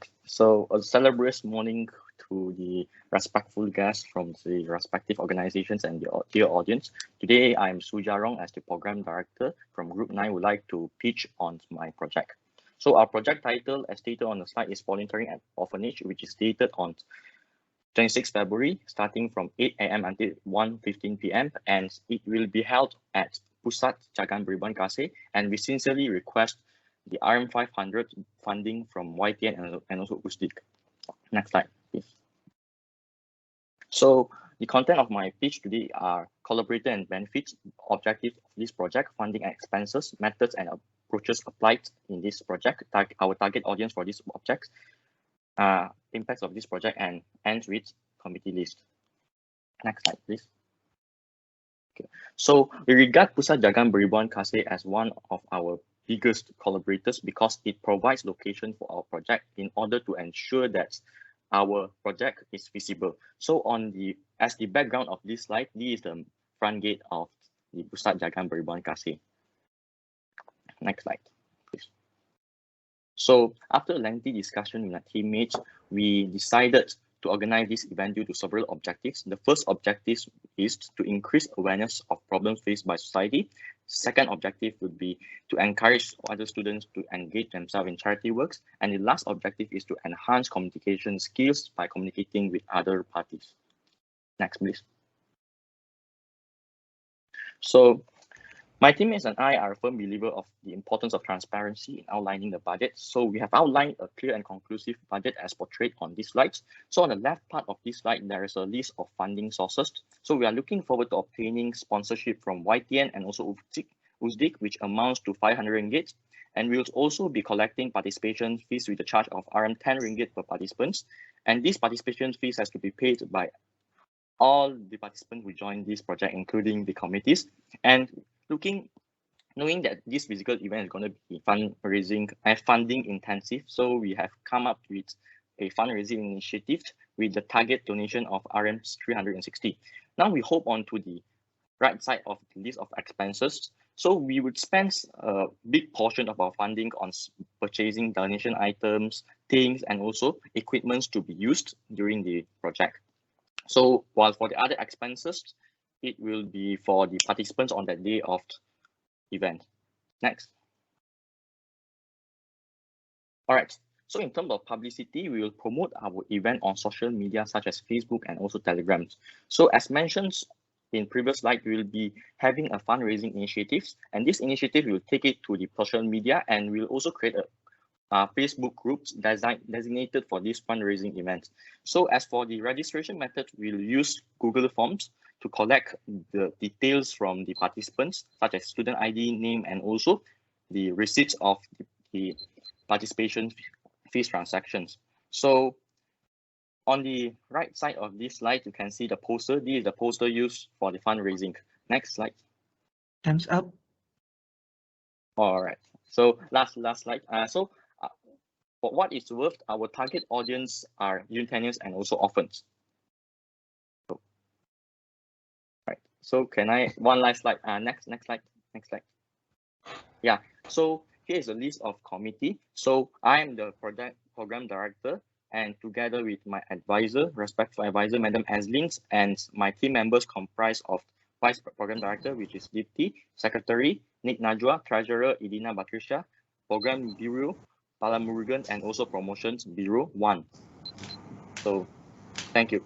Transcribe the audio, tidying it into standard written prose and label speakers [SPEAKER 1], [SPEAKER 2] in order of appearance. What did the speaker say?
[SPEAKER 1] right. So a celebrous morning to the respectful guests from the respective organizations and the dear audience. Today, I'm Sujarong as the Program Director from Group 9 would like to pitch on my project. So our project title, as stated on the slide, is Volunteering at Orphanage, which is dated on 26 February, starting from 8 a.m. until 1:15 p.m. and it will be held at Pusat Jagaan Beriban Kasih, and we sincerely request the RM 500 funding from UNITEN and also USDIC. Next slide, please. So the content of my pitch today are collaborator and benefits, objective of this project, funding and expenses, methods and approaches applied in this project, our target audience for this object, impacts of this project, and ends with committee list. Next slide, please. Okay. So we regard Pusat Jagaan Beriban Kasih as one of our biggest collaborators because it provides location for our project in order to ensure that our project is feasible. So as the background of this slide, this is the front gate of the Pusat Jagaan Beriban Kasih. Next slide, please. So after a lengthy discussion with our teammates, we decided to organize this event due to several objectives. The first objective is to increase awareness of problems faced by society. Second objective would be to encourage other students to engage themselves in charity works. And the last objective is to enhance communication skills by communicating with other parties. Next, please. So my teammates and I are a firm believer of the importance of transparency in outlining the budget. So we have outlined a clear and conclusive budget as portrayed on these slides. So on the left part of this slide, there is a list of funding sources. So we are looking forward to obtaining sponsorship from UNITEN and also USDIC, which amounts to 500 ringgit. And we will also be collecting participation fees with a charge of RM 10 ringgit per participants. And these participation fees has to be paid by all the participants who join this project, including the committees. And knowing that this physical event is going to be fundraising and funding intensive, so we have come up with a fundraising initiative with the target donation of RM 360. Now we hope on to the right side of the list of expenses. So we would spend a big portion of our funding on purchasing donation items, things, and also equipments to be used during the project. So while for the other expenses, it will be for the participants on that day of event. Next. All right. So in terms of publicity, we will promote our event on social media such as Facebook and also Telegram. So as mentioned in previous slide, we will be having a fundraising initiative, and this initiative will take it to the social media, and we'll also create a Facebook groups designated for this fundraising event. So as for the registration method, we'll use Google Forms to collect the details from the participants, such as student ID, name, and also the receipts of the participation fees transactions. So on the right side of this slide, you can see the poster. This is the poster used for the fundraising. Next slide.
[SPEAKER 2] Time's up.
[SPEAKER 1] All right. So last slide. For what it's worth, our target audience are UNITENians and also orphans. Right. So can I one last slide? Next slide. Yeah. So here's a list of committee. So I am the program director, and together with my advisor, respectful advisor, Madam Aslins, and my team members comprise of Vice Program Director, which is Dipti, Secretary, Nick Najwa, Treasurer, Idina Batrisha, Program Bureau, Pala Murugan, and also Promotions Bureau 1. So thank you.